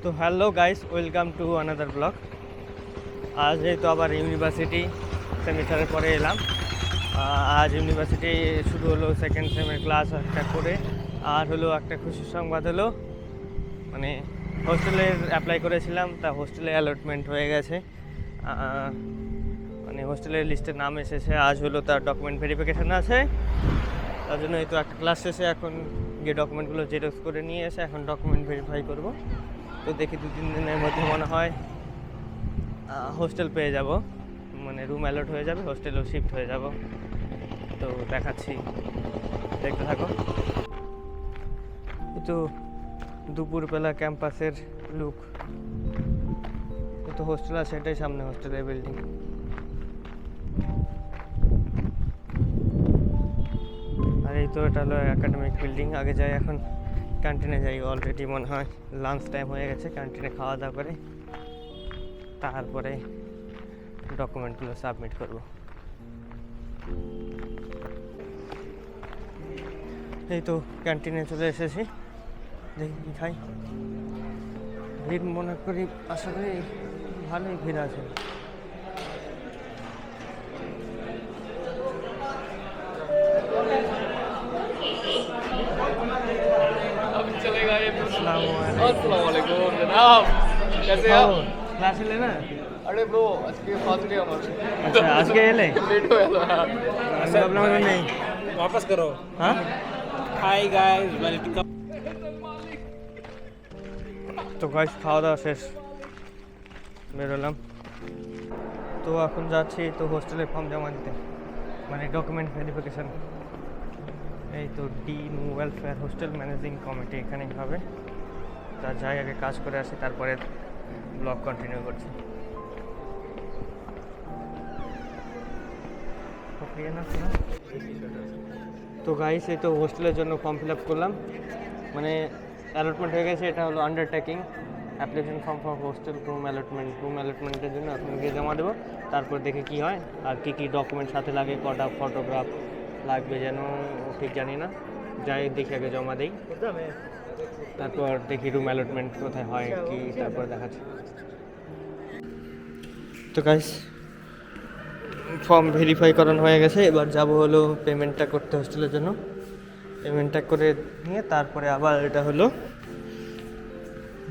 তো hello guys, welcome to another blog. আজ যেহেতু আবার ইউনিভার্সিটি সেমিস্টারের পরে এলাম। আজ ইউনিভার্সিটি শুরু হলো, সেকেন্ড সেমের ক্লাস একটা করে। আর হলো একটা খুশির সংবাদ হলো, মানে হোস্টেলের অ্যাপ্লাই করেছিলাম, তা হোস্টেলে অ্যালটমেন্ট হয়ে গেছে। মানে হোস্টেলের লিস্টের নাম এসেছে। আজ হলো তার ডকুমেন্ট ভেরিফিকেশান আছে, তার জন্য এই তো একটা ক্লাস শেষে এখন গিয়ে ডকুমেন্টগুলো জেরক্স করে নিয়ে এসে এখন ডকুমেন্ট ভেরিফাই করব। তো দেখি 2-3 দিনের মধ্যে মনে হয় হোস্টেল পেয়ে যাব, মানে রুম অ্যালট হয়ে যাবে, হোস্টেলেও শিফট হয়ে যাব। তো দেখাচ্ছি, দেখতে থাকো। এই তো দুপুরবেলা ক্যাম্পাসের লুক। এই তো হোস্টেল আছে, এটাই সামনে হোস্টেলের বিল্ডিং। আর এই তো এটা হলো একাডেমিক বিল্ডিং। আগে যাই, এখন ক্যান্টিনে যাই। অলরেডি মনে হয় লাঞ্চ টাইম হয়ে গেছে, ক্যান্টিনে খাওয়া দাওয়া করে তারপরে ডকুমেন্টগুলো সাবমিট করব। এই তো ক্যান্টিনে চলে এসেছি, দেখি কি খাই। ভিড় মনে করি, আশা করি ভালোই ভিড় আছে। अस्सलामुअलैकुम जनाब, कैसे हैं आप? ক্লাস এলে না? अरे ब्रो आज के फास्ट डे हमारे আচ্ছা, আজকে এলে? लेट हो गया था। আমি ভাবলাম এখন নেই। वापस करो। হ্যাঁ, हाय गाइस, वेलकम। তো গাইস খাওয়া দাওয়া শেষ, বেরোলাম। তো এখন যাচ্ছি তো হোস্টেলে ফর্ম জমা দিতে, মানে ডকুমেন্ট ভেরিফিকেশান। এই তো dean welfare hostel managing committee এখানেই হবে। তা যাই, আগে কাজ করে আসি, তারপরে ব্লগ কন্টিনিউ করছি। তো গাইস এই তো হোস্টেলের জন্য ফর্ম ফিল আপ করলাম, মানে অ্যালটমেন্ট হয়ে গেছে। এটা হলো undertaking application form for hostel room allotment. Room অ্যালটমেন্টের জন্য এখন গিয়ে জমা দেবো, তারপর দেখে কি হয় আর কী কী ডকুমেন্ট সাথে লাগে, কটা ফটোগ্রাফ লাগবে যেন ঠিক জানি না। যাই দেখি, আগে জমা দিই, তারপর দেখি রুম অ্যালটমেন্ট কোথায় হয় কি, তারপর দেখাচ্ছি। তো গাইস ফর্ম ভেরিফাই করানো হয়ে গেছে, এবার যাব হলো পেমেন্টটা করতে হোস্টেলের জন্য। পেমেন্টটা করে নিয়ে তারপরে আবার এটা হলো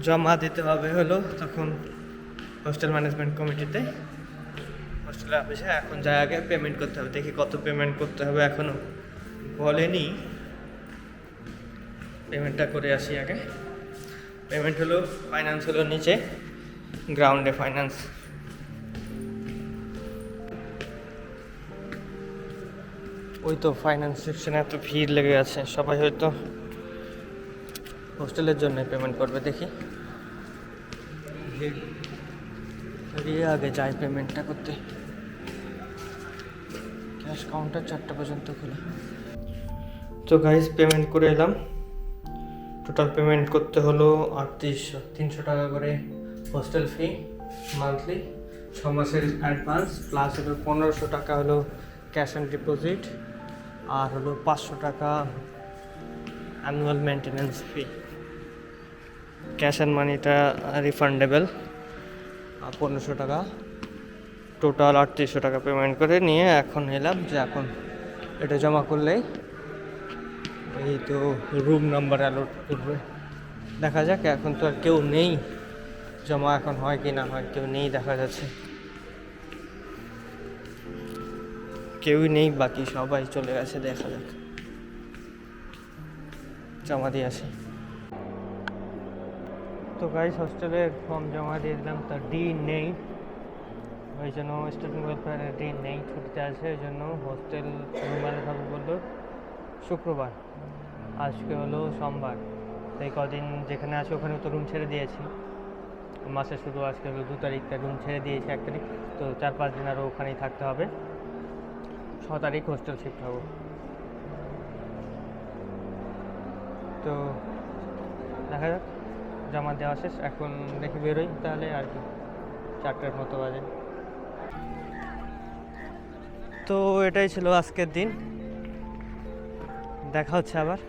জমা দিতে হবে হলো তখন হোস্টেল ম্যানেজমেন্ট কমিটিতে, হোস্টেলের অফিসে। এখন যাই, আগে পেমেন্ট করতে হবে, দেখি কত পেমেন্ট করতে হবে, এখনও বলেনি। পেমেন্টটা করে আসি আগে। পেমেন্ট হলো, ফাইন্যান্স হলো নিচে গ্রাউন্ডে ফাইন্যান্স। ওই তো ফাইন্যান্স সেকশনে এত ভিড় লেগে আছে, সবাই হয়তো হোস্টেলের জন্য পেমেন্ট করবে। দেখি ভিড় আগে যাই পেমেন্টটা করতে। ক্যাশ কাউন্টার 4টা পর্যন্ত খোলা। তো গাইস পেমেন্ট করে এলাম। টোটাল পেমেন্ট করতে হলো 300 টাকা করে হোস্টেল ফি মান্থলি, 6 মাসের অ্যাডভান্স, প্লাস হলো 1500 টাকা হলো ক্যাশ অ্যান্ড ডিপোজিট, আর হলো 500 টাকা annual maintenance fee. Cash and মানিটা রিফান্ডেবল, আর 1500 টাকা। টোটাল 3800 টাকা পেমেন্ট করে নিয়ে এখন এলাম যে এখন এটা জমা করলেই এই তো রুম নাম্বার অ্যালট করবে। দেখা যাক, এখন তো আর কেউ নেই, জমা এখন হয় কি না হয়, কেউ নেই দেখা যাচ্ছে, কেউই নেই, বাকি সবাই চলে গেছে। দেখা যাক, জমা দিয়ে আসি। তো গাইস হোস্টেলের ফর্ম জমা দিয়ে দিলাম, তার ডিন নেই, ওই জন্য স্টুডেন্ট ওয়েলফেয়ারের ডিন নেই, ছুটিতে আছে। ওই জন্য হোস্টেল রুমালে থাকবো বললো শুক্রবার, আজকে হলো সোমবার। তাই কদিন যেখানে আছে ওখানে তো রুম ছেড়ে দিয়েছি, মাসে শুরু আজকে হলো 2 তারিখ, রুম ছেড়ে দিয়েছি 1 তারিখ। তো 4-5 দিন আরও ওখানেই থাকতে হবে। 6 তারিখ হোস্টেল শিফট হবো। তো দেখা যাক, জমা দেওয়া শেষ, এখন দেখি বেরোই তাহলে আর কি, 4টার মতো বাজে। তো এটাই ছিল আজকের দিন, দেখা হচ্ছে আবার।